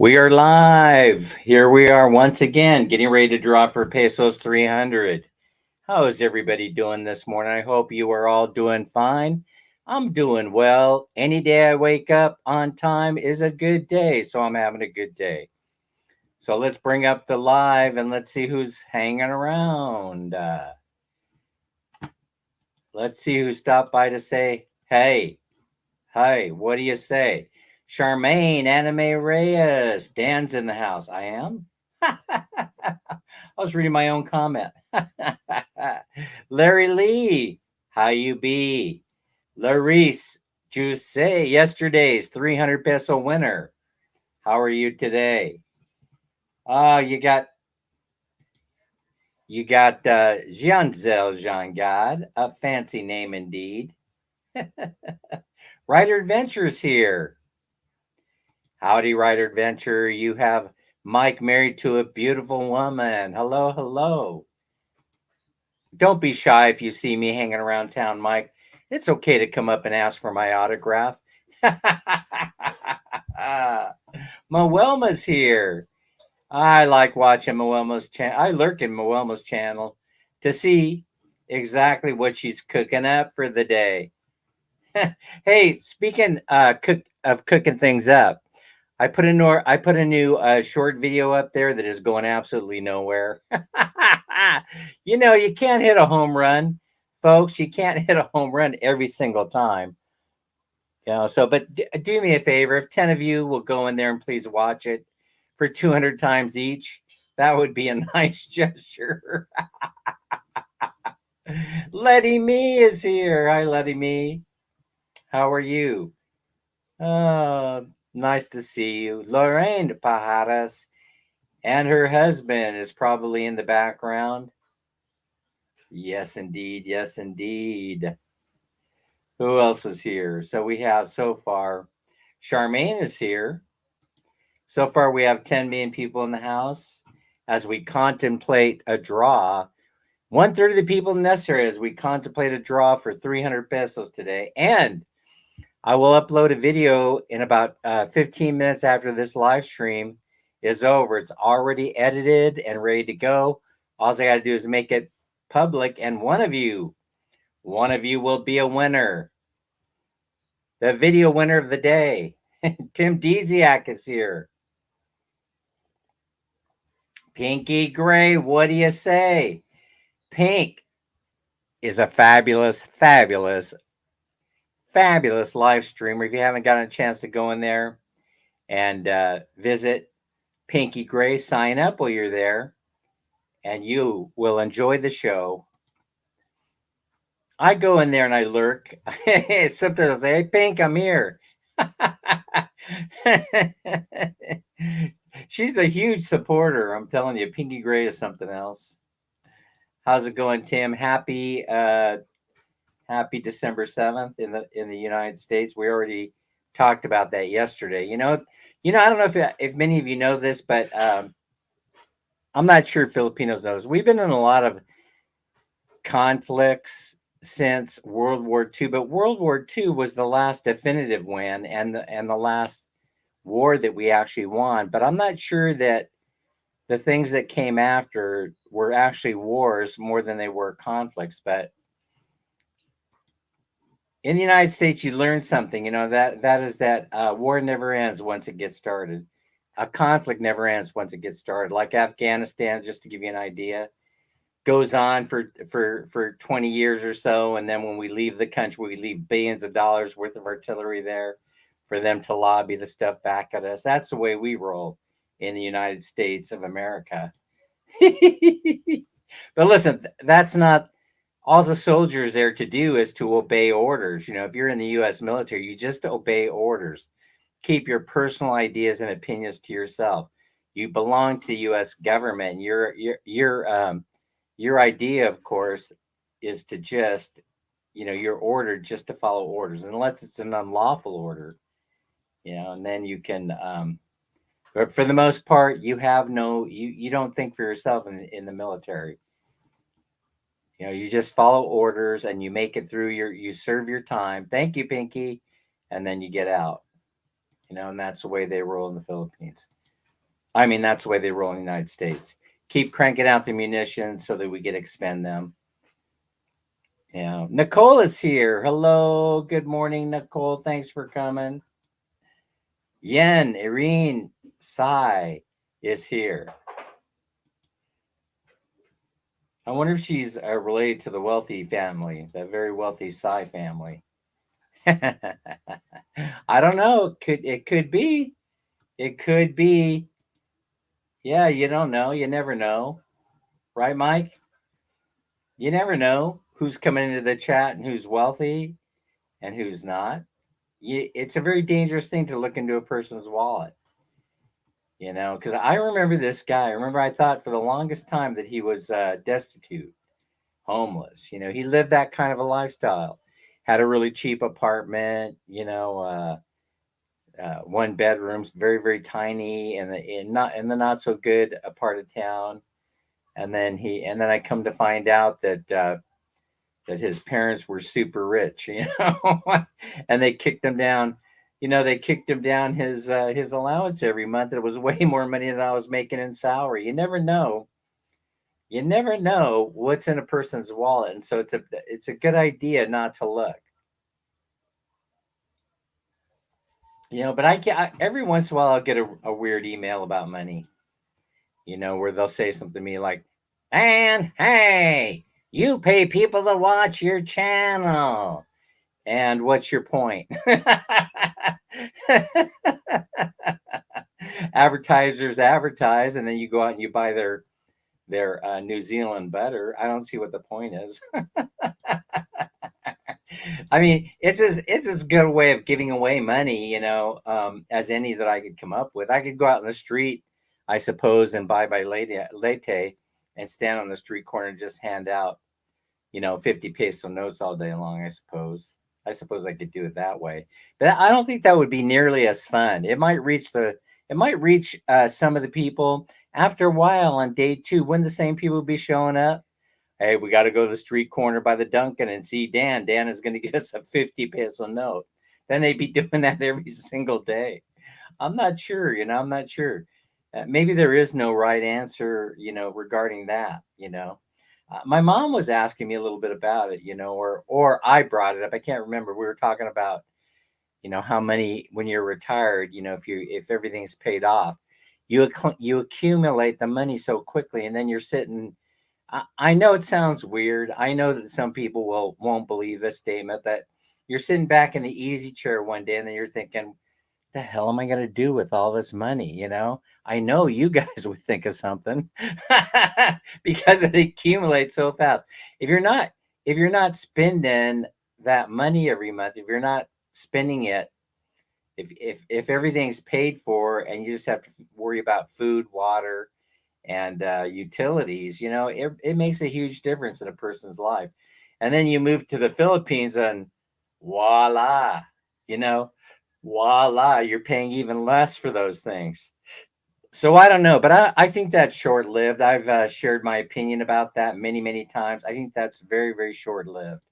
We are live. Here we are once again, getting ready to draw for Pesos 300. How is everybody doing this morning? I hope you are all doing fine. I'm doing well. Any day I wake up on time is a good day, so I'm having a good day. So let's bring up the live and let's see who's hanging around. Let's see who stopped by to say, hey, what do you say? Charmaine, Anime Reyes, Dan's in the house. I am? I was reading my own comment. Larry Lee, how you be? Larice, Juice, yesterday's 300 peso winner. How are you today? Oh, you got Jean-Zel Jean God, a fancy name indeed. Writer Adventures here. Howdy, Writer Adventure. You have Mike married to a beautiful woman. Hello, hello. Don't be shy if you see me hanging around town, Mike. It's okay to come up and ask for my autograph. Moelma's here. I like watching Moelma's channel. I lurk in Moelma's channel to see exactly what she's cooking up for the day. Hey, speaking of cooking things up, I put a new short video up there that is going absolutely nowhere. You can't hit a home run, folks. You can't hit a home run every single time. But do me a favor. If 10 of you will go in there and please watch it for 200 times each, that would be a nice gesture. Letty Me is here. Hi, Letty Me. How are you? Oh, nice to see you. Lorraine Pajaras and her husband is probably in the background. Yes, indeed. Yes, indeed. Who else is here? So we have so far, Charmaine is here. So far, we have 10 million people in the house as we contemplate a draw. 1/3 of the people necessary as we contemplate a draw for 300 pesos today. And I will upload a video in about 15 minutes after this live stream is over. It's already edited and ready to go. All I got to do is make it public, and one of you will be a winner. The video winner of the day. Tim Deziak is here. Pinky Gray, what do you say? Pink is a fabulous, fabulous, fabulous live streamer. If you haven't gotten a chance to go in there and visit Pinky Gray, sign up while you're there, and you will enjoy the show. I go in there and I lurk. Sometimes I'll say, hey, Pink, I'm here. She's a huge supporter. I'm telling you, Pinky Gray is something else. How's it going, Tim? Happy December 7th in the United States. We already talked about that yesterday. I don't know if many of you know this, but I'm not sure Filipinos know this. We've been in a lot of conflicts since World War II, but World War II was the last definitive win and the last war that we actually won. But I'm not sure that the things that came after were actually wars more than they were conflicts. But in the United States, you learn something. That is that war never ends once it gets started. A conflict never ends once it gets started. Like Afghanistan, just to give you an idea, goes on for 20 years or so, and then when we leave the country, we leave billions of dollars worth of artillery there for them to lobby the stuff back at us. That's the way we roll in the United States of America. But listen, that's not all the soldiers there to do is to obey orders. If you're in the U.S. military, you just obey orders. Keep your personal ideas and opinions to yourself. You belong to the U.S. government. Your idea, of course, is to just, you're ordered just to follow orders, unless it's an unlawful order, and then you can, but for the most part, you don't think for yourself in the military. You just follow orders and you make it through you serve your time. Thank you, Pinky. And then you get out, and that's the way they roll in the Philippines. I mean, that's the way they roll in the United States. Keep cranking out the munitions so that we get expend them. Yeah. Nicole is here. Hello. Good morning, Nicole. Thanks for coming. Yen, Irene, Sai is here. I wonder if she's related to the wealthy family, that very wealthy Sai family. I don't know. Could be. It could be. Yeah, you don't know. You never know. Right, Mike? You never know who's coming into the chat and who's wealthy and who's not. It's a very dangerous thing to look into a person's wallet, because I remember this guy. I remember I thought for the longest time that he was destitute, homeless. He lived that kind of a lifestyle, had a really cheap apartment, one bedrooms, very, very tiny, in the not so good part of town. And then I come to find out that his parents were super rich, and they kicked him down. They kicked him down his allowance every month. It was way more money than I was making in salary. You never know. You never know what's in a person's wallet, and so it's a good idea not to look. But every once in a while I'll get a weird email about money. Where they'll say something to me like, "And hey, you pay people to watch your channel. And what's your point?" Advertisers advertise, and then you go out and you buy their New Zealand butter. I don't see what the point is. I mean, it's as good a way of giving away money, as any that I could come up with. I could go out in the street, I suppose, and buy latte and stand on the street corner and just hand out, 50 peso notes all day long, I suppose. I suppose I could do it that way, but I don't think that would be nearly as fun. It might reach some of the people after a while. On day two, when the same people be showing up, hey, we got to go to the street corner by the Dunkin' and see Dan. Dan is going to give us a 50 peso note. Then they'd be doing that every single day. I'm not sure. I'm not sure. Maybe there is no right answer, regarding that. My mom was asking me a little bit about it, or I brought it up. I can't remember. We were talking about, how many when you're retired, if everything's paid off, you accumulate the money so quickly, and then you're sitting. I know it sounds weird. I know that some people won't believe this statement, but you're sitting back in the easy chair one day, and then you're thinking, the hell am I going to do with all this money? I know you guys would think of something because it accumulates so fast. If you're not spending that money every month, if you're not spending it, if everything's paid for and you just have to worry about food, water, and utilities, it makes a huge difference in a person's life. And then you move to the Philippines and voila, you know, voila, you're paying even less for those things. So I don't know, but I think that's short lived. I've shared my opinion about that many, many times. I think that's very, very short lived.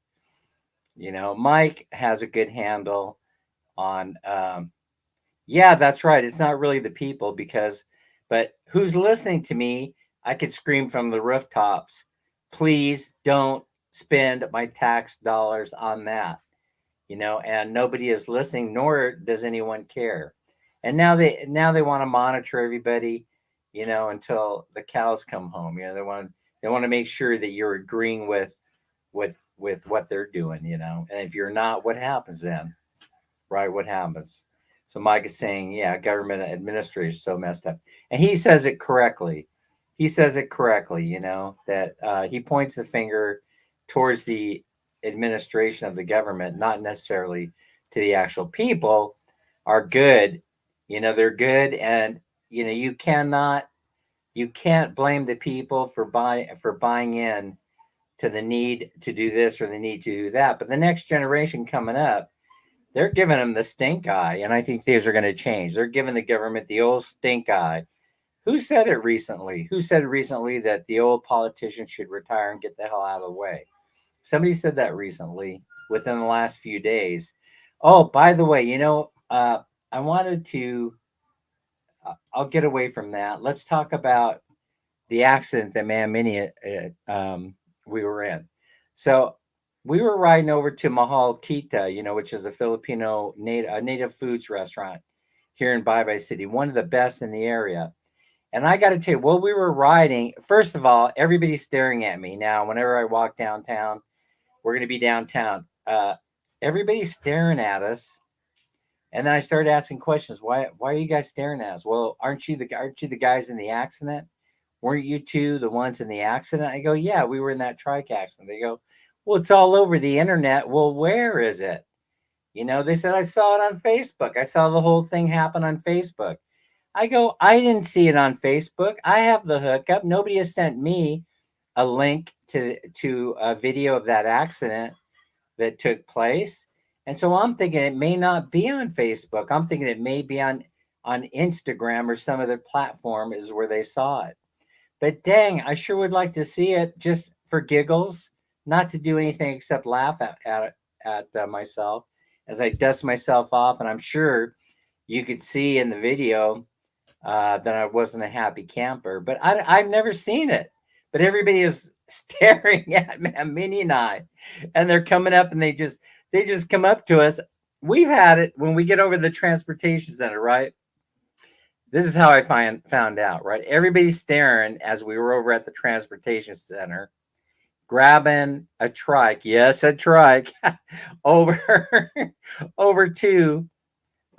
Mike has a good handle on, yeah, that's right. It's not really the people but who's listening to me? I could scream from the rooftops, please don't spend my tax dollars on that, and nobody is listening, nor does anyone care. And now they want to monitor everybody, until the cows come home. They want to make sure that you're agreeing with what they're doing, and if you're not, what happens then? Right? What happens? So Mike is saying, yeah, government administration is so messed up. And he says it correctly. He says it correctly, that he points the finger towards the administration of the government, not necessarily to the actual people are good. They're good. And, you can't blame the people for buying in to the need to do this or the need to do that. But the next generation coming up, they're giving them the stink eye, and I think things are going to change. They're giving the government the old stink eye. Who said it recently? Who said recently that the old politicians should retire and get the hell out of the way? Somebody said that recently within the last few days. Oh, by the way, I wanted to I'll get away from that. Let's talk about the accident that Mini we were in. So we were riding over to Mahal Kita, which is a Filipino native foods restaurant here in Bye City, one of the best in the area. And I got to tell you, while we were riding, first of all, everybody's staring at me now. Whenever I walk downtown, we're going to be downtown. Everybody's staring at us. And then I started asking questions. Why are you guys staring at us? Well, aren't you the guys in the accident? Weren't you two the ones in the accident? I go, yeah, we were in that trike accident. They go, well, it's all over the internet. Well, where is it? They said, I saw it on Facebook. I saw the whole thing happen on Facebook. I go, I didn't see it on Facebook. I have the hookup. Nobody has sent me a link to a video of that accident that took place. And so I'm thinking it may not be on Facebook. I'm thinking it may be on Instagram or some other platform is where they saw it. But dang, I sure would like to see it just for giggles, not to do anything except laugh at myself as I dust myself off. And I'm sure you could see in the video that I wasn't a happy camper, but I've never seen it. But everybody is staring at Mini and I, and they're coming up and they just come up to us. We've had it when we get over the transportation center, right? This is how I found out, right? Everybody's staring as we were over at the transportation center, grabbing a trike. Yes, a trike over over to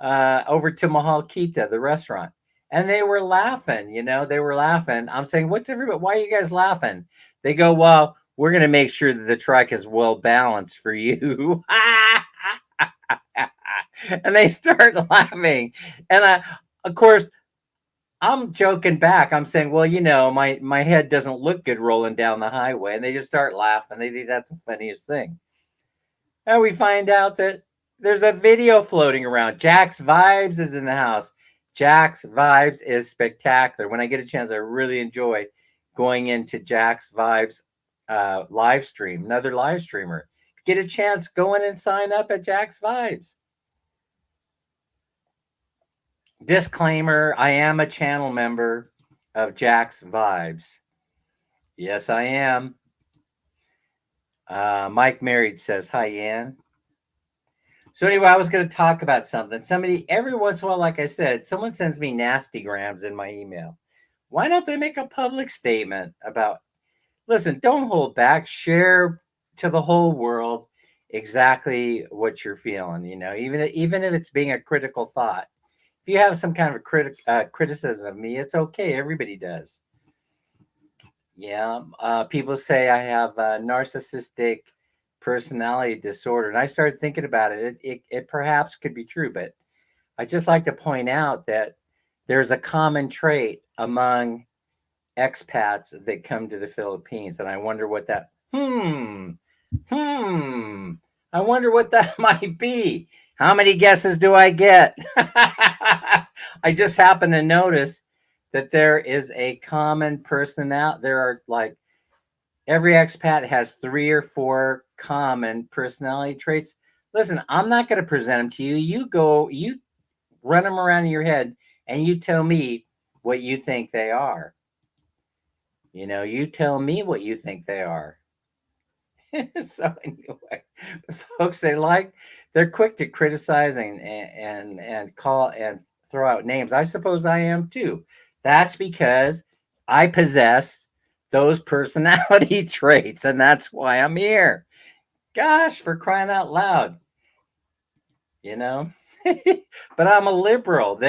Mahal Kita, the restaurant. And they were laughing, they were laughing. I'm saying, what's everybody? Why are you guys laughing? They go, well, we're going to make sure that the trike is well balanced for you. And they start laughing. And of course, I'm joking back. I'm saying, well, my head doesn't look good rolling down the highway. And they just start laughing. They think that's the funniest thing. And we find out that there's a video floating around. Jack's Vibes is in the house. Jack's Vibes is spectacular. When I get a chance, I really enjoy going into Jack's Vibes live stream, another live streamer. Get a chance, go in and sign up at Jack's Vibes. Disclaimer, I am a channel member of Jack's Vibes. Yes, I am. Mike Married says, hi, Ann. So anyway, I was going to talk about something. Somebody, every once in a while, like I said, someone sends me nasty grams in my email. Why don't they make a public statement about, listen, don't hold back, share to the whole world exactly what you're feeling, even if it's being a critical thought. If you have some kind of criticism of me, it's okay. Everybody does. Yeah. People say I have a narcissistic personality disorder. And I started thinking about it. It perhaps could be true, but I just like to point out that there's a common trait among expats that come to the Philippines. And I wonder what that, I wonder what that might be. How many guesses do I get? I just happen to notice that there is a common personality. There are like every expat has 3 or 4 common personality traits. Listen, I'm not going to present them to you. You run them around in your head and you tell me what you think they are. You tell me what you think they are. So anyway, folks, they're quick to criticize and call and throw out names. I suppose I am too. That's because I possess those personality traits, and that's why I'm here. Gosh, for crying out loud. But I'm a liberal.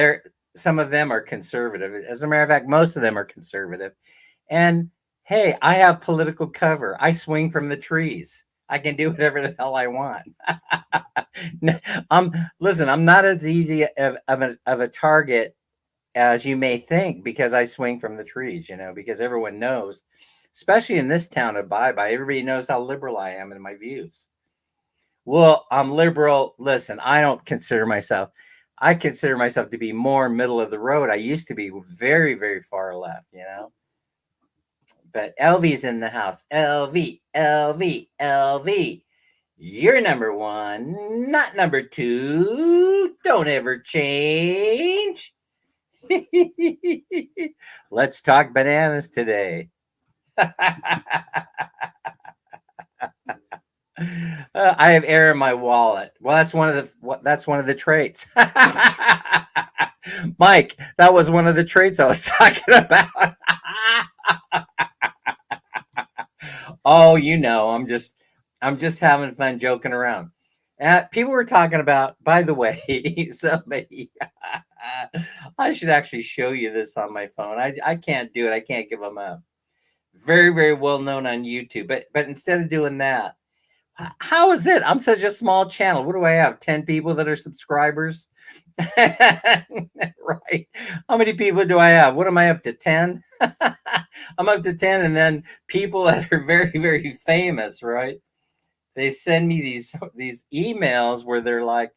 Some of them are conservative. As a matter of fact, most of them are conservative. And hey, I have political cover. I swing from the trees. I can do whatever the hell I want. Listen, I'm not as easy of a target as you may think because I swing from the trees, because everyone knows, especially in this town of Bye, everybody knows how liberal I am in my views. Well, I'm liberal. Listen, I consider myself to be more middle of the road. I used to be very, very far left, But LV's in the house. LV, LV, LV. You're number 1, not number 2. Don't ever change. Let's talk bananas today. I have air in my wallet. Well, that's one of the traits. Mike, that was one of the traits I was talking about. Oh, I'm just having fun joking around. People were talking about, by the way, somebody. I should actually show you this on my phone. I can't do it. I can't give them up. Very, very well known on YouTube. But instead of doing that, how is it? I'm such a small channel. What do I have? 10 people that are subscribers? Right. How many people do I have? What am I up to? 10? I'm up to 10, and then people that are very, very famous, right? They send me these emails where they're like,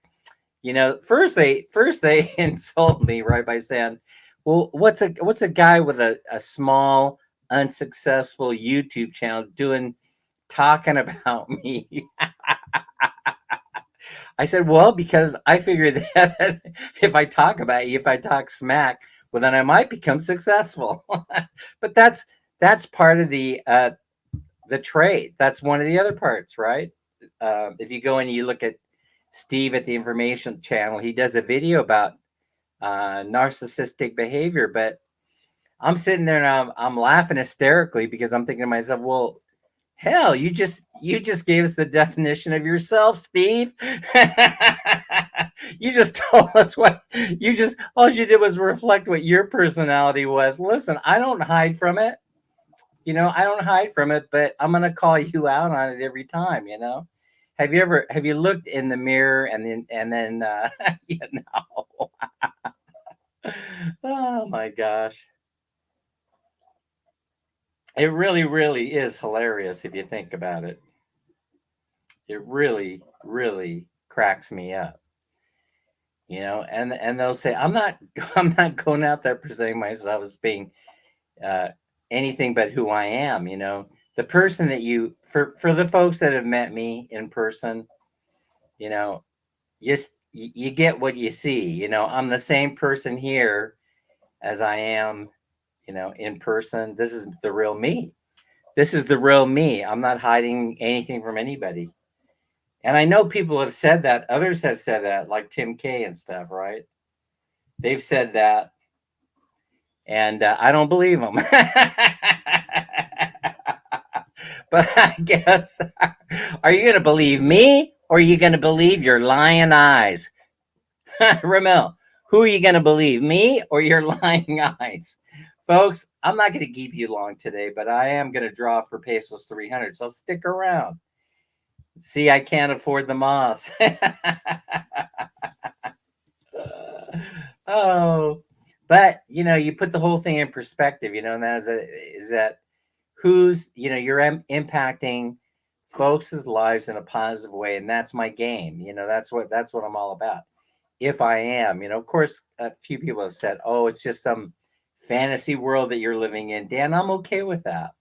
first they insult me, right, by saying, well, what's a guy with a small unsuccessful YouTube channel doing talking about me? I said, well, because I figured that if I talk about you, if I talk smack, well, then I might become successful. But that's part of the trade. That's one of the other parts, right? If you go and you look at Steve at the Information Channel, he does a video about narcissistic behavior. But I'm sitting there and I'm laughing hysterically because I'm thinking to myself, well, hell, you just gave us the definition of yourself, Steve. You just told us what you just all you did was reflect what your personality was. Listen, I don't hide from it. I don't hide from it, but I'm gonna call you out on it every time. Have you looked in the mirror and then you know oh my gosh. It really, really is hilarious if you think about it. It really, really cracks me up. And they'll say, I'm not going out there presenting myself as being uh, anything but who I am. The person that for the folks that have met me in person, you know, you get what you see. I'm the same person here as I am, in person. This is the real me. This is the real me. I'm not hiding anything from anybody. And I know people have said that. Others have said that, like Tim K and stuff, right? They've said that, and I don't believe them. But I guess, are you going to believe me or are you going to believe your lying eyes? Ramel, who are you going to believe, me or your lying eyes? Folks, I'm not going to keep you long today, but I am going to draw for Pesos 300, so stick around. See, I can't afford the moths. Oh, but you put the whole thing in perspective, and that is that you're impacting folks' lives in a positive way, and that's my game. That's what I'm all about. If I am, of course, a few people have said, "Oh, it's just some fantasy world that you're living in." Dan, I'm okay with that.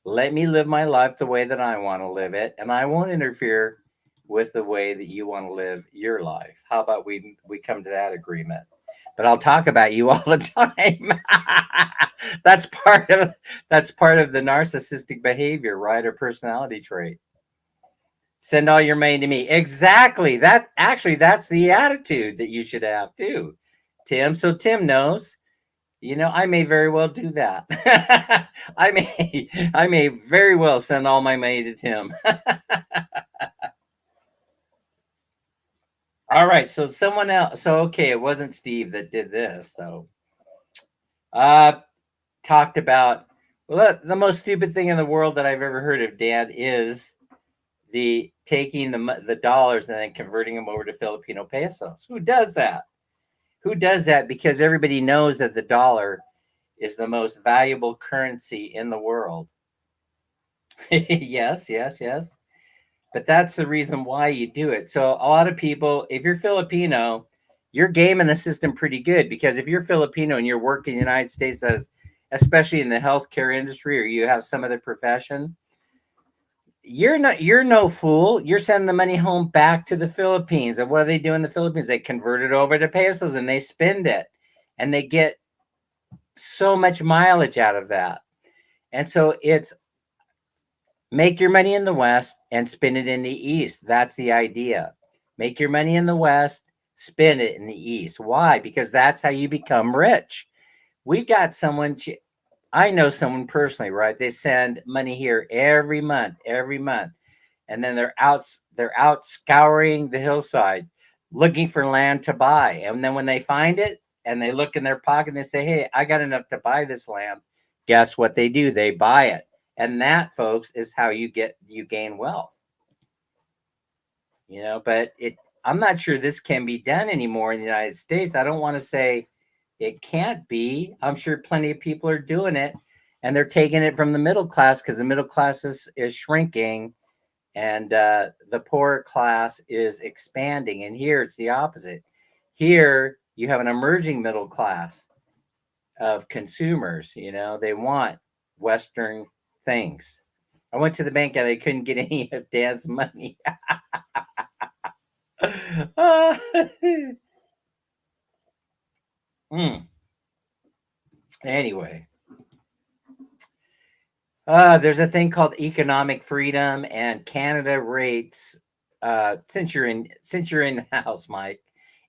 Let me live my life the way that I want to live it, and I won't interfere with the way that you want to live your life. How about we come to that agreement? But I'll talk about you all the time. that's part of the narcissistic behavior, right? Or personality trait. Send all your money to me. Exactly. That's the attitude that you should have too, Tim. So Tim knows. I may very well do that. I may very well send all my money to Tim. All right, so someone else. So okay, it wasn't Steve that did this though. Talked about, well, the most stupid thing in the world that I've ever heard of, Dad, is the taking the dollars and then converting them over to Filipino pesos. Who does that? Who does that? Because everybody knows that the dollar is the most valuable currency in the world. Yes, yes, yes. But that's the reason why you do it. So a lot of people, if you're Filipino, you're gaming the system pretty good, because if you're Filipino and you're working in the United States, especially in the healthcare industry, or you have some other profession, you're no fool. You're sending the money home back to the Philippines. And what do they do in the Philippines? They convert it over to pesos and they spend it. and they get so much mileage out of that. And so it's make your money in the West and spend it in the East. That's the idea. Make your money in the West, spend it in the East. Why? Because that's how you become rich. We've got someone, I know someone personally, right? They send money here every month, and then they're out scouring the hillside looking for land to buy. And then when they find it and they look in their pocket and they say, "Hey, I got enough to buy this land." Guess what they do? They buy it. And that, folks, is how you gain wealth. But I'm not sure this can be done anymore in the United States. I don't want to say it can't be. I'm sure plenty of people are doing it, and they're taking it from the middle class because the middle class is shrinking, and the poorer class is expanding. And here it's the opposite. Here you have an emerging middle class of consumers. They want Western things. I went to the bank and I couldn't get any of Dan's money. Anyway, there's a thing called economic freedom, and Canada rates. Since you're in the house, Mike,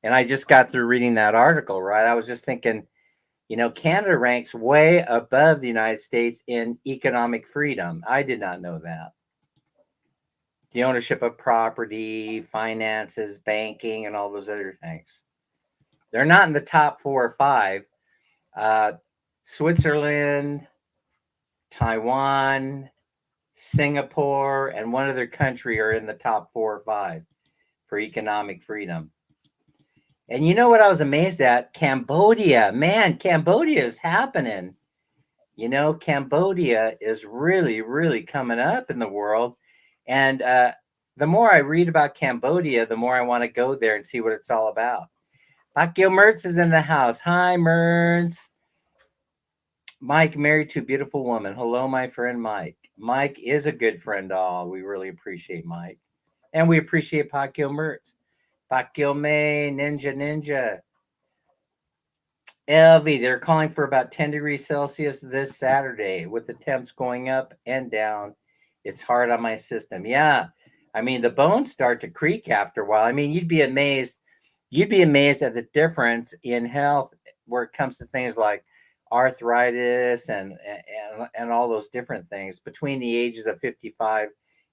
and I just got through reading that article. Right, I was just thinking, Canada ranks way above the United States in economic freedom. I did not know that. The ownership of property, finances, banking, and all those other things. They're not in the top 4 or 5. Switzerland, Taiwan, Singapore, and one other country are in the top 4 or 5 for economic freedom. And you know what I was amazed at? Cambodia. Man, Cambodia is happening. Cambodia is really, really coming up in the world. And the more I read about Cambodia, the more I want to go there and see what it's all about. Pacquiao Mertz is in the house. Hi, Mertz. Mike, married to a beautiful woman. Hello, my friend Mike. Mike is a good friend to all. We really appreciate Mike. And we appreciate Pacquiao Mertz. Pacquiao May, Ninja. LV, they're calling for about 10 degrees Celsius this Saturday with the temps going up and down. It's hard on my system. Yeah. I mean, the bones start to creak after a while. I mean, you'd be amazed at the difference in health where it comes to things like arthritis and all those different things between the ages of 55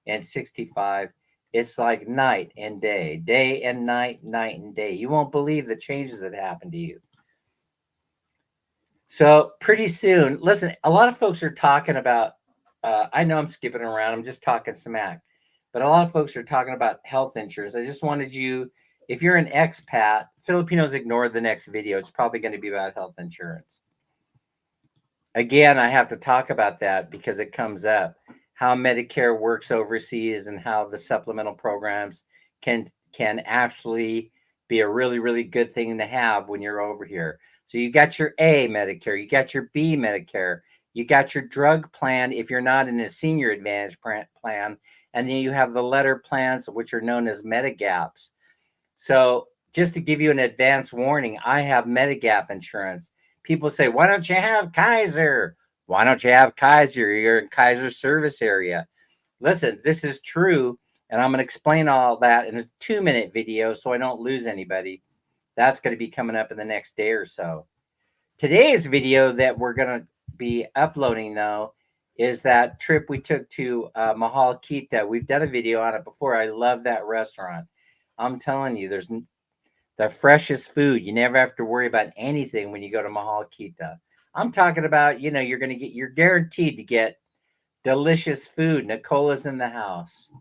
and 65. It's like night and day and night and day. You won't believe the changes that happen to you. So pretty soon, listen, a lot of folks are talking about, I know I'm skipping around, I'm just talking smack, but a lot of folks are talking about health insurance. I just wanted you, if you're an expat, Filipinos ignore the next video. It's probably going to be about health insurance. Again, I have to talk about that because it comes up, how Medicare works overseas and how the supplemental programs can actually be a really, really good thing to have when you're over here. So you got your A Medicare, you got your B Medicare, you got your drug plan if you're not in a senior advantage plan, and then you have the letter plans, which are known as Medigaps. So just to give you an advance warning, I have Medigap insurance. People say, why don't you have Kaiser? Why don't you have Kaiser? You're in Kaiser service area. Listen, this is true, and I'm going to explain all that in a 2-minute video so I don't lose anybody. That's going to be coming up in the next day or so. Today's video that we're going to be uploading, though, is that trip we took to Mahal Kita. We've done a video on it before. I love that restaurant. I'm telling you, there's the freshest food. You never have to worry about anything when you go to Mahal Kita. I'm talking about, you're guaranteed to get delicious food. Nicola's in the house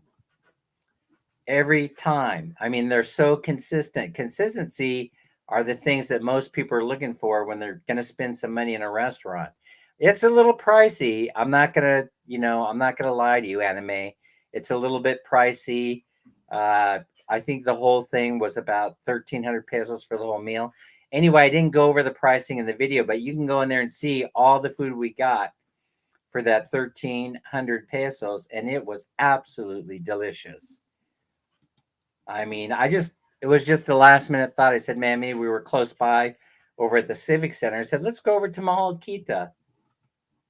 every time. I mean, they're so consistent. Consistency are the things that most people are looking for when they're going to spend some money in a restaurant. It's a little pricey. I'm not going to lie to you, Anime. It's a little bit pricey. I think the whole thing was about 1,300 pesos for the whole meal. Anyway, I didn't go over the pricing in the video, but you can go in there and see all the food we got for that 1,300 pesos, and it was absolutely delicious. I mean, it was just a last minute thought. I said, man, maybe we were close by over at the Civic Center and said, let's go over to Mahalkita.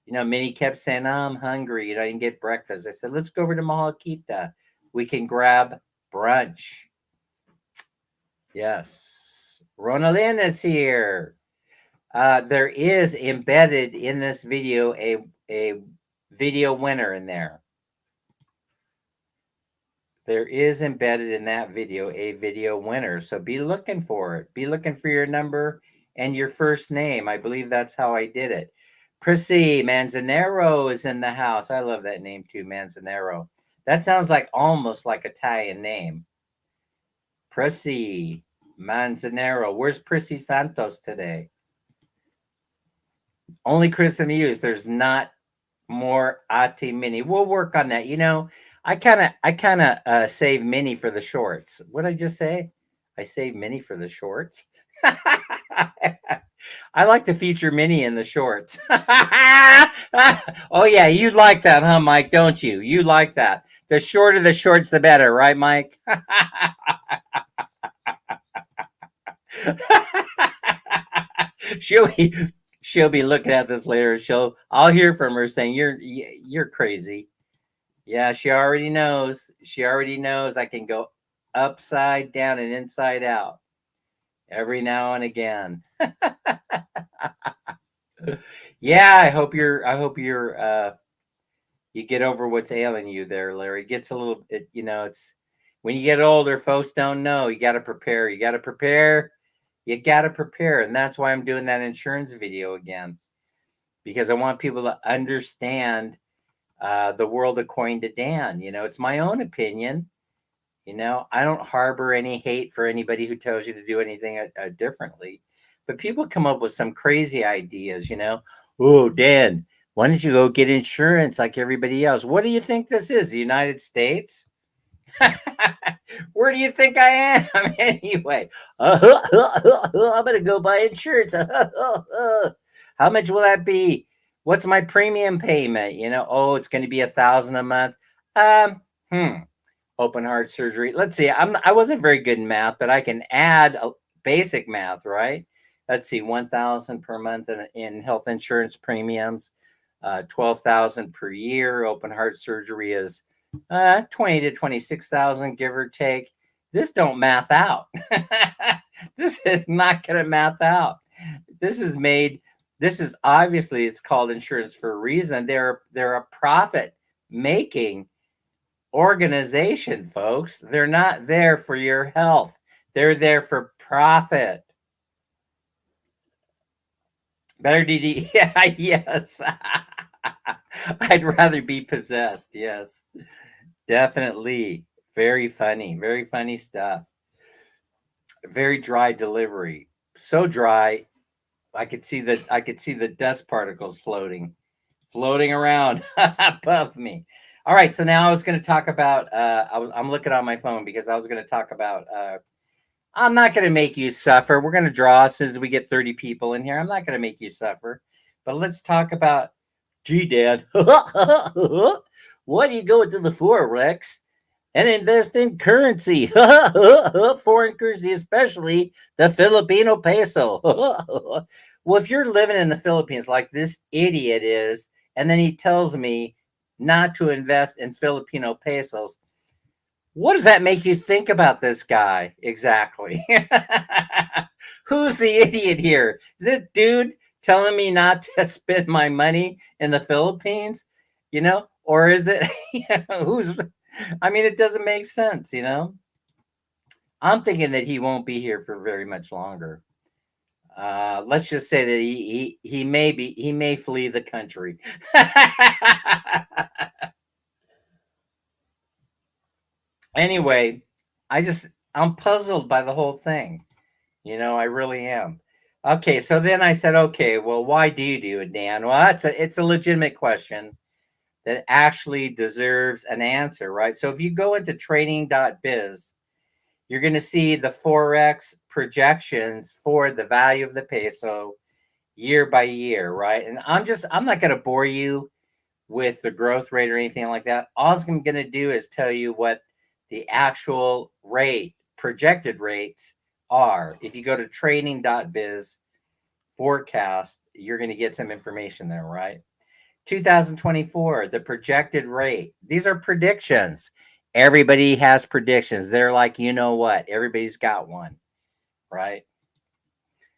Minnie kept saying, I'm hungry. I didn't get breakfast. I said, let's go over to Mahalkita. We can grab brunch. Yes. Ronaldin is here. There is embedded in this video a video winner in there. There is embedded in that video a video winner. So be looking for it. Be looking for your number and your first name. I believe that's how I did it. Prissy Manzanero is in the house. I love that name too, Manzanero. That sounds like almost like Italian name. Prissy Manzanero. Where's Prissy Santos today? Only Chris and Muse. There's not more Ati Mini. We'll work on that. I kind of save Mini for the shorts. What did I just say? I save Mini for the shorts. I like to feature Mini in the shorts. Oh yeah, you like that, huh, Mike? Don't you? You like that. The shorter the shorts, the better, right, Mike? She'll be looking at this later. I'll hear from her saying you're crazy. Yeah, she already knows. She already knows I can go upside down and inside out every now and again. Yeah, I hope you're you get over what's ailing you there, Larry. It gets a little it's when you get older, folks don't know. You got to prepare. You got to prepare. You got to prepare. And that's why I'm doing that insurance video again, because I want people to understand the world according to Dan. It's my own opinion. I don't harbor any hate for anybody who tells you to do anything differently. But people come up with some crazy ideas, Oh, Dan, why don't you go get insurance like everybody else? What do you think this is, the United States? Where do you think I am anyway? I'm going to go buy insurance. How much will that be? What's my premium payment? Oh, it's going to be $1,000 a month. Open heart surgery. Let's see. I wasn't very good in math, but I can add basic math, right? Let's see. $1,000 per month in health insurance premiums. $12,000 per year. Open heart surgery is $20,000 to $26,000, give or take. This don't math out. This is not going to math out. This is obviously, it's called insurance for a reason. They're a profit making organization, folks. They're not there for your health. They're there for profit. Better DD. Yeah, yes. I'd rather be possessed. Yes, definitely. Very funny stuff. Very dry delivery. So dry, I could see the dust particles floating around above me. All right, so now I was going to talk about. I'm looking on my phone because I was going to talk about. I'm not going to make you suffer. We're going to draw as soon as we get 30 people in here. I'm not going to make you suffer. But let's talk about. Gee, Dad, why do you go into the Forex and invest in currency? Foreign currency, especially the Filipino peso. Well, if you're living in the Philippines like this idiot is, and then he tells me not to invest in Filipino pesos, what does that make you think about this guy exactly? Who's the idiot here? Is it dude telling me not to spend my money in the Philippines? Or is it it doesn't make sense, I'm thinking that he won't be here for very much longer. Let's just say that he may flee the country. Anyway, I'm puzzled by the whole thing. I really am. Okay, so then I said, okay, well, why do you do it, Dan? Well, it's a legitimate question that actually deserves an answer, right? So if you go into trading.biz, you're going to see the Forex projections for the value of the peso year by year, right? And I'm not going to bore you with the growth rate or anything like that. All I'm going to do is tell you what the actual projected rates are. If you go to trading.biz, forecast, you're going to get some information there, right? 2024, the projected rate. These are predictions. Everybody has predictions. They're like, you know what? Everybody's got one, right?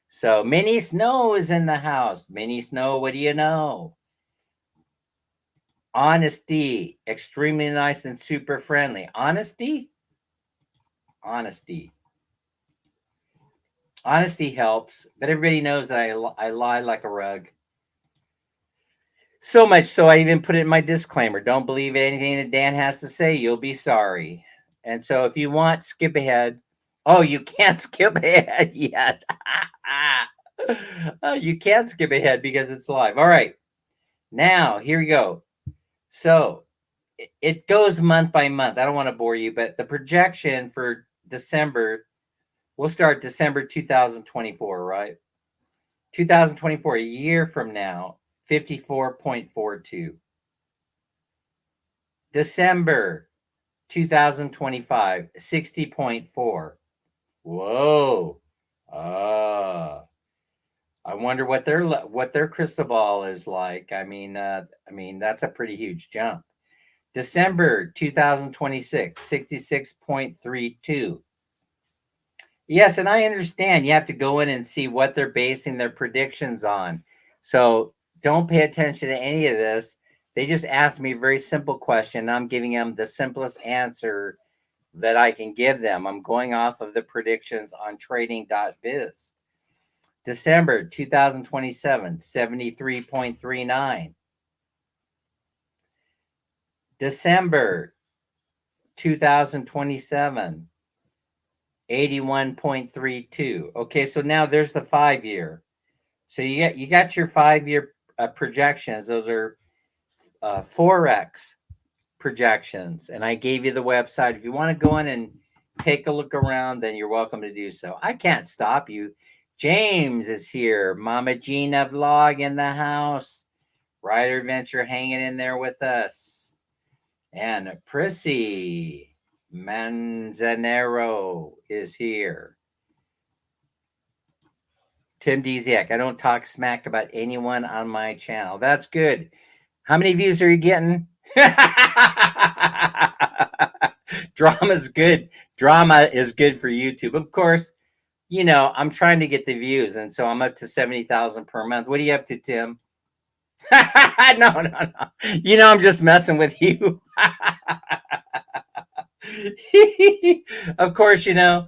So, Mini Snow is in the house. Mini Snow, what do you know? Honesty, extremely nice and super friendly. Honesty? Honesty. Honesty helps, but everybody knows that I lie like a rug. So much so I even put it in my disclaimer. Don't believe anything that Dan has to say. You'll be sorry. And so if you want, skip ahead. Oh, you can't skip ahead yet. You can't skip ahead because it's live. All right. Now, here we go. So it goes month by month. I don't want to bore you, but the projection for December, we'll start December 2024, right? 2024, a year from now, 54.42. December 2025, 60.4. Whoa. I wonder what their crystal ball is like. I mean, that's a pretty huge jump. December 2026, 66.32. Yes, and I understand you have to go in and see what they're basing their predictions on. So don't pay attention to any of this. They just asked me a very simple question. I'm giving them the simplest answer that I can give them. I'm going off of the predictions on trading.biz. December 2027, 73.39. December 2027, 81.32. Okay, so now there's the 5-year. So you got your 5-year projections. Those are Forex projections, and I gave you the website. If you want to go in and take a look around, then you're welcome to do so. I can't stop you. James is here. Mama Gina vlog in the house. Rider Adventure hanging in there with us. And Prissy Manzanero is here. Tim Dziak, I don't talk smack about anyone on my channel. That's good. How many views are you getting? Drama's good. Drama is good for YouTube. Of course, you know, I'm trying to get the views, and so I'm up to 70,000 per month. What are you up to, Tim? No. You know, I'm just messing with you. Of course, you know,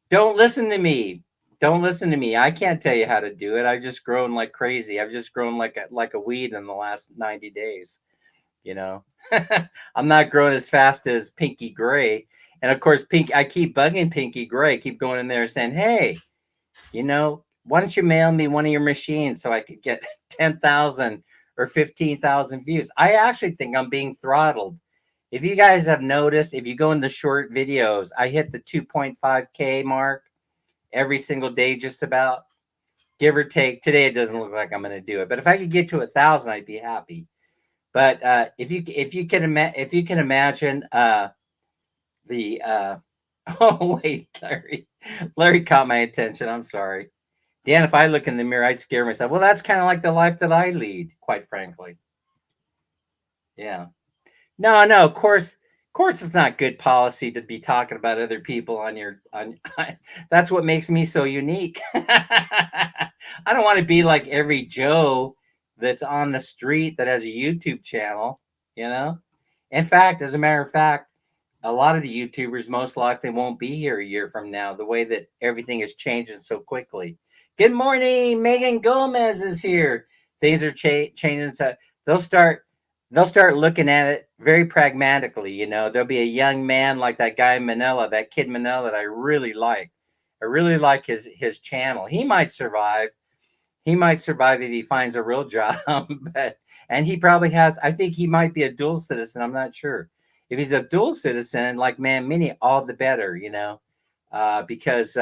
don't listen to me. Don't listen to me. I can't tell you how to do it. I've just grown like crazy. I've just grown like a weed in the last 90 days. You know, I'm not growing as fast as Pinky Gray. And of course, I keep bugging Pinky Gray, keep going in there saying, hey, you know, why don't you mail me one of your machines so I could get 10,000 or 15,000 views? I actually think I'm being throttled. If you guys have noticed, if you go in the short videos, I hit the 2.5K mark every single day, just about, give or take. Today, it doesn't look like I'm going to do it. But if I could get to 1,000, I'd be happy. But if you can imagine the oh wait, Larry caught my attention. I'm sorry, Dan. If I look in the mirror, I'd scare myself. Well, that's kind of like the life that I lead, quite frankly. Yeah. No. Of course, it's not good policy to be talking about other people on your on. That's what makes me so unique. I don't want to be like every Joe that's on the street that has a YouTube channel, you know? In fact, as a matter of fact, a lot of the YouTubers most likely won't be here a year from now, the way that everything is changing so quickly. Good morning, Megan Gomez is here. Things are changing. So they'll start looking at it very pragmatically. You know, there'll be a young man like that guy Manila, that kid Manila that I really like. I really like his channel. He might survive. He might survive if he finds a real job, and he probably has. I think he might be a dual citizen. I'm not sure. If he's a dual citizen, like Man Mini, all the better, you know, because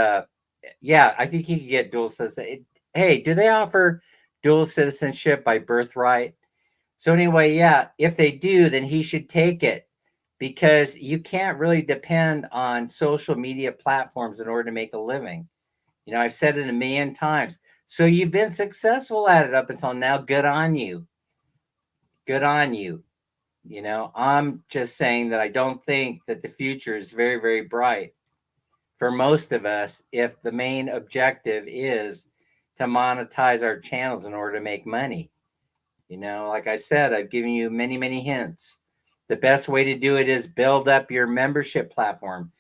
yeah, I think he could get dual citizen. Hey, do they offer dual citizenship by birthright? So anyway, yeah, if they do, then he should take it, because you can't really depend on social media platforms in order to make a living. You know, I've said it a million times. So you've been successful at it up until now. Good on you. Good on you. You know, I'm just saying that I don't think that the future is very, very bright for most of us if the main objective is to monetize our channels in order to make money. You know, like I said, I've given you many, many hints. The best way to do it is build up your membership platform,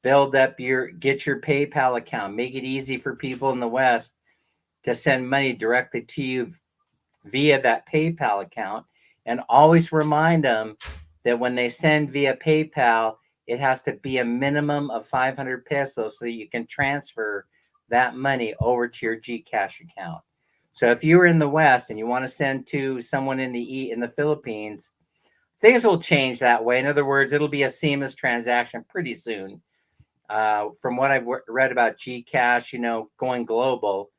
get your PayPal account, make it easy for people in the West to send money directly to you via that PayPal account. And always remind them that when they send via PayPal, it has to be a minimum of 500 pesos so that you can transfer that money over to your GCash account. So if you're in the West and you want to send to someone in the Philippines, things will change that way. In other words, it'll be a seamless transaction pretty soon. From what I've read about GCash, you know, going global.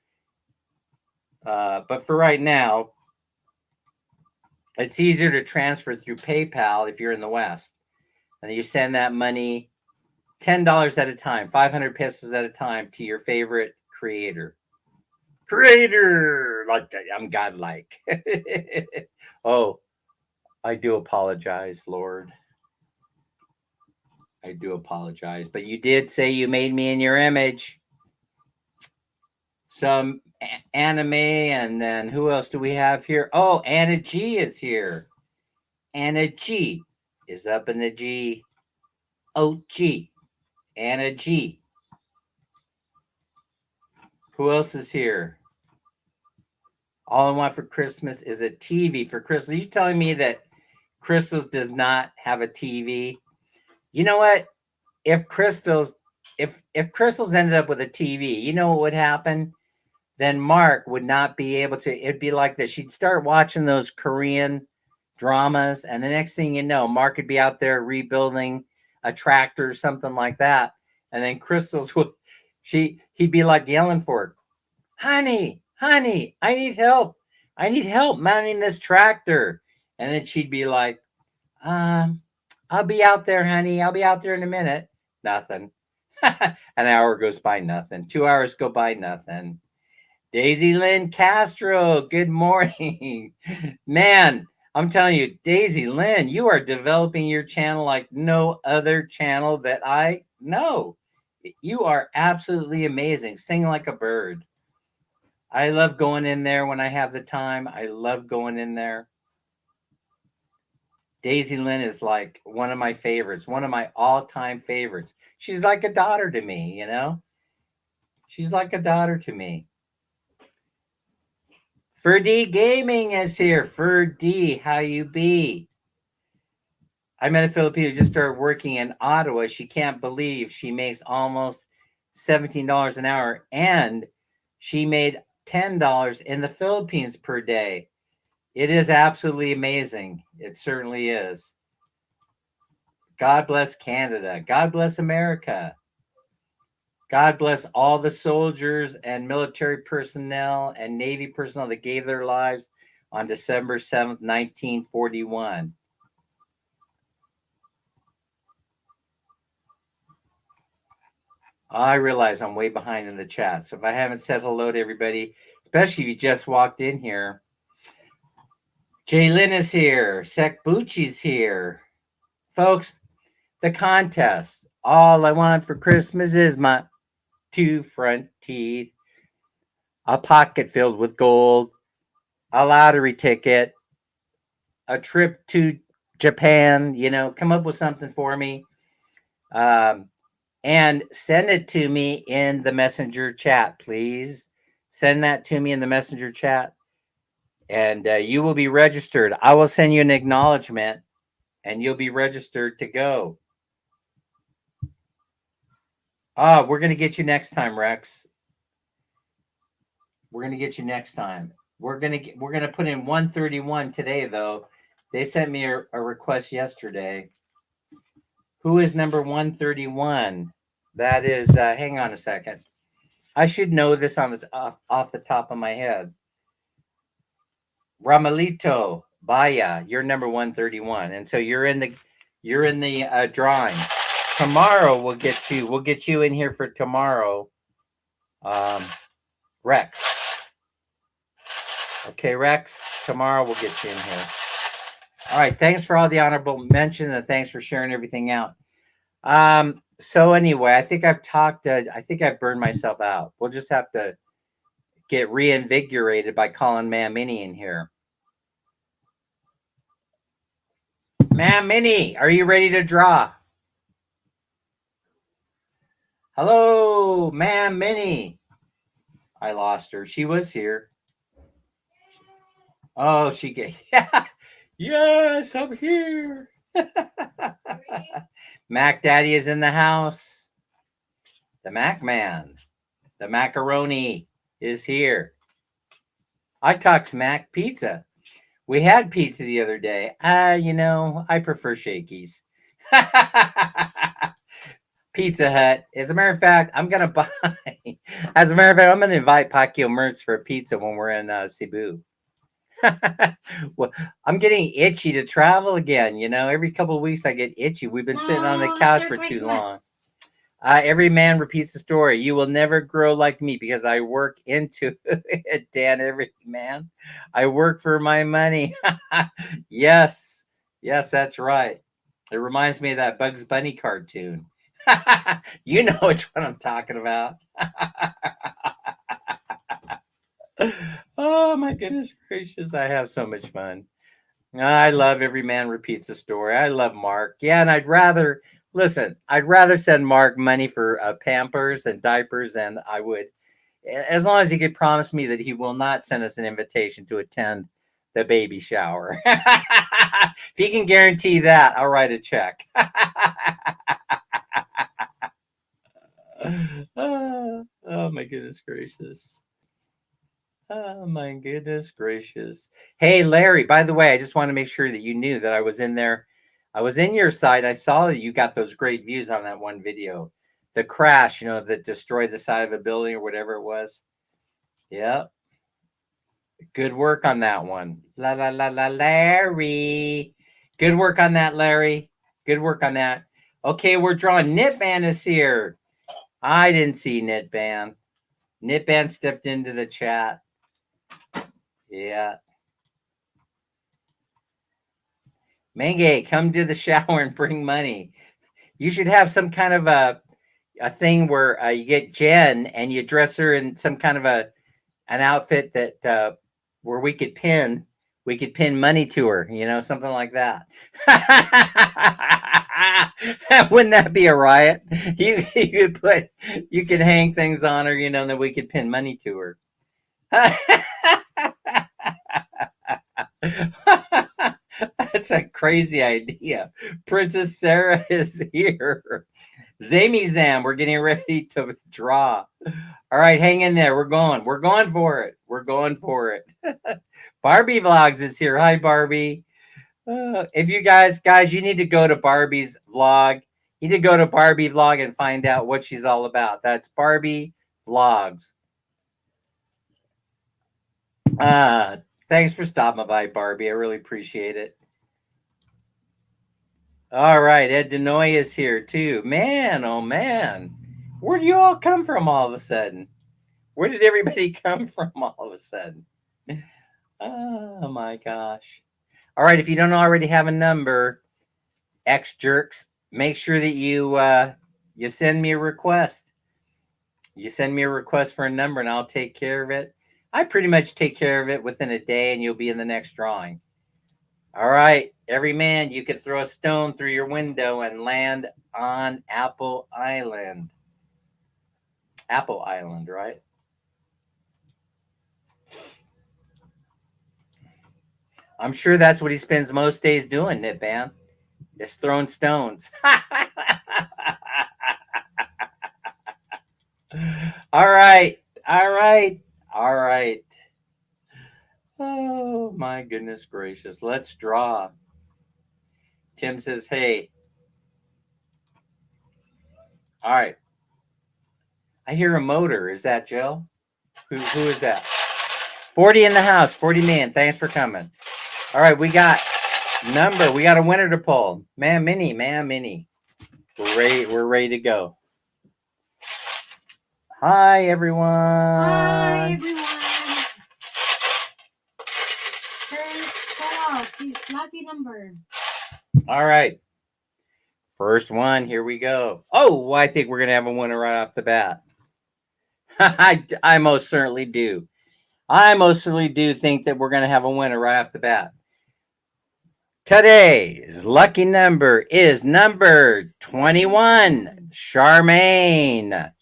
But for right now, it's easier to transfer through PayPal if you're in the West. And you send that money $10 at a time, 500 pesos at a time to your favorite creator. Like I'm godlike. Oh, I do apologize, Lord. I do apologize. But you did say you made me in your image. Some anime, and then who else do we have here? Oh, Anna G is here. Anna G is up in the G. Oh, G. Anna G. Who else is here? All I want for Christmas is a TV for Crystals. Are you telling me that Crystals does not have a TV? You know what? If Crystals ended up with a TV, you know what would happen? Then Mark would not be able to. It'd be like this. She'd start watching those Korean dramas, and the next thing you know, Mark would be out there rebuilding a tractor or something like that. And then Crystals would he'd be like yelling for her, honey, I need help. I need help mounting this tractor. And then she'd be like, I'll be out there, honey. I'll be out there in a minute. Nothing. An hour goes by, nothing. 2 hours go by, nothing. Daisy Lynn Castro, good morning. Man, I'm telling you, Daisy Lynn, you are developing your channel like no other channel that I know. You are absolutely amazing. Sing like a bird. I love going in there when I have the time. I love going in there. Daisy Lynn is like one of my favorites, one of my all-time favorites. She's like a daughter to me, you know? She's like a daughter to me. Ferdy Gaming is here. Ferdy, how you be? I met a Filipino who just started working in Ottawa. She can't believe she makes almost $17 an hour, and she made $10 in the Philippines per day. It is absolutely amazing. It certainly is. God bless Canada. God bless America. God bless all the soldiers and military personnel and Navy personnel that gave their lives on December 7th, 1941. I realize I'm way behind in the chat. So if I haven't said hello to everybody, especially if you just walked in here, Jaylyn is here. Sek Bucci's here. Folks, the contest. All I want for Christmas is my 2 front teeth, a pocket filled with gold, a lottery ticket, a trip to Japan. You know, come up with something for me. And send it to me in the messenger chat, please. Send that to me in the messenger chat, and you will be registered. I will send you an acknowledgement, and you'll be registered to go. We're going to get you next time, Rex. We're going to get you next time. We're going to put in 131 today, though. They sent me a request yesterday. Who is number 131? That is, hang on a second. I should know this on off the top of my head. Ramalito Baya, you're number 131, and so you're in the drawing. Tomorrow we'll get you in here for tomorrow. Rex, Okay, Rex, tomorrow we'll get you in here. All right, thanks for all the honorable mentions and thanks for sharing everything out. So anyway, I think I've talked. I think I've burned myself out. We'll just have to get reinvigorated by calling Mam Minnie in here. Mam Minnie, are you ready to draw? Hello, Mam Minnie. I lost her. She was here. Oh, she get. Yes, I'm here. Mac Daddy is in the house. The Mac Man, the macaroni is here. I talked Mac Pizza. We had pizza the other day. I prefer Shakey's. Pizza Hut. As a matter of fact, I'm gonna buy. As a matter of fact, I'm gonna invite Pacquiao Mertz for a pizza when we're in Cebu. Well, I'm getting itchy to travel again. Every couple of weeks I get itchy. We've been sitting on the couch for too long. Every man repeats the story. You will never grow like me because I work into it, Dan. Every man, I work for my money. Yes, that's right. It reminds me of that Bugs Bunny cartoon. You know which one I'm talking about. Oh my goodness gracious! I have so much fun. I love Every Man Repeats a Story. I love Mark. Yeah, and I'd rather send Mark money for Pampers and diapers than I would, as long as he could promise me that he will not send us an invitation to attend the baby shower. If he can guarantee that, I'll write a check. Oh my goodness gracious. Oh my goodness gracious. Hey Larry, by the way, I just want to make sure that you knew that I was in there. I was in your site. I saw that you got those great views on that one video. The crash, that destroyed the side of a building or whatever it was. Yeah. Good work on that one. La la la la Larry. Good work on that, Larry. Good work on that. Okay, we're drawing. Knitban is here. I didn't see Knitban. Knitban stepped into the chat. Yeah. Menge, come to the shower and bring money. You should have some kind of a thing where you get Jen and you dress her in some kind of an outfit that where we could pin money to her, something like that. Wouldn't that be a riot? You could hang things on her, and then we could pin money to her. That's a crazy idea. Princess Sarah is here. Zam, we're getting ready to draw. All right, hang in there. We're going for it. Barbie Vlogs is here. Hi, Barbie. If you guys, you need to go to Barbie's vlog. You need to go to Barbie Vlog and find out what she's all about. That's Barbie Vlogs. Thanks for stopping by, Barbie. I really appreciate it. All right, Ed Denoy is here too. Man, oh man. Where'd you all come from all of a sudden? Where did everybody come from all of a sudden? Oh my gosh. All right, if you don't already have a number, X jerks, make sure that you send me a request. You send me a request for a number and I'll take care of it. I pretty much take care of it within a day and you'll be in the next drawing. All right, every man, you can throw a stone through your window and land on Apple Island. Apple Island, right? I'm sure that's what he spends most days doing, Knitban. Just throwing stones. All right. Oh, my goodness gracious. Let's draw. Tim says, hey. All right. I hear a motor. Is that Joe? Who is that? 40 in the house. 40 man. Thanks for coming. All right. We got number. We got a winner to pull. Mam Minnie. We're ready to go. Hi, everyone. Hi, everyone. Lucky number. All right. First one. Here we go. Oh, I think we're going to have a winner right off the bat. I most certainly do. I most certainly do think that we're going to have a winner right off the bat. Today's lucky number is number 21, Charmaine.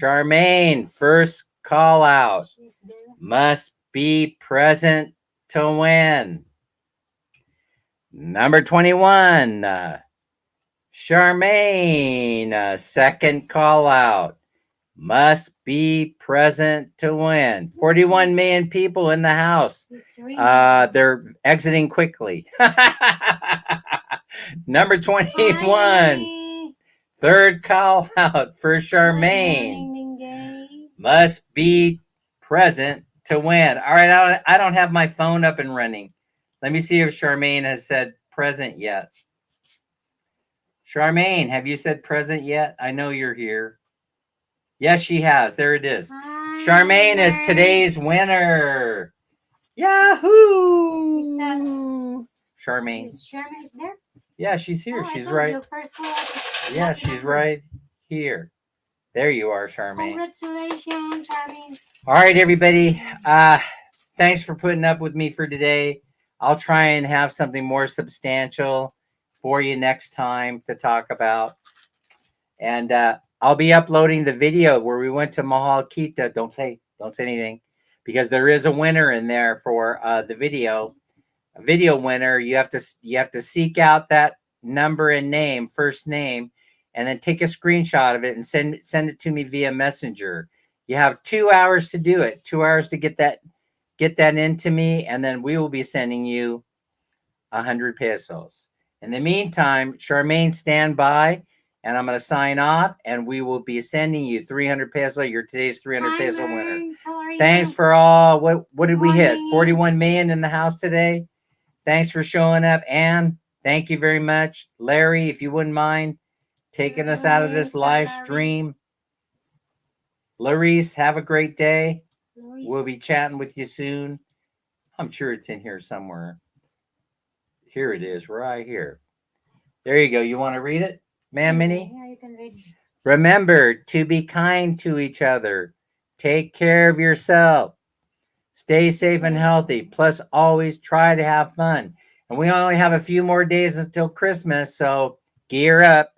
Charmaine, first call out. Must be present to win. Number 21, Charmaine, second call out. Must be present to win. 41 million people in the house. They're exiting quickly. Number 21. Third call out for Charmaine. Must be present to win. All right, I don't have my phone up and running. Let me see if Charmaine has said present yet. Charmaine, have you said present yet? I know you're here. Yes, she has. There it is. Charmaine is today's winner. Yahoo! Charmaine. Is Charmaine there? Yeah, she's here. She's right. Yeah, she's right here. There you are, Charmaine. Congratulations, Charmaine. All right, everybody. Thanks for putting up with me for today. I'll try and have something more substantial for you next time to talk about. And I'll be uploading the video where we went to Mahal Kita. Don't say anything, because there is a winner in there for the video. A video winner. You have to seek out that number and name, first name, and then take a screenshot of it and send it to me via Messenger. You have 2 hours to do it. 2 hours to get that into me, and then we will be sending you 100 pesos. In the meantime, Charmaine, stand by. And I'm going to sign off, and we will be sending you 300 peso. You're today's 300 peso winner. Thanks for all. What did we hit? 41 million in the house today. Thanks for showing up, Anne. Thank you very much. Larry, if you wouldn't mind taking us out of this live stream. Larice, have a great day. We'll be chatting with you soon. I'm sure it's in here somewhere. Here it is, right here. There you go. You want to read it? Ma'am Minnie? Yeah, you can read. Remember to be kind to each other. Take care of yourself. Stay safe and healthy. Plus, always try to have fun. And we only have a few more days until Christmas, so gear up.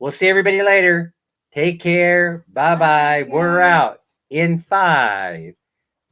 We'll see everybody later. Take care. Bye-bye. We're out in 5,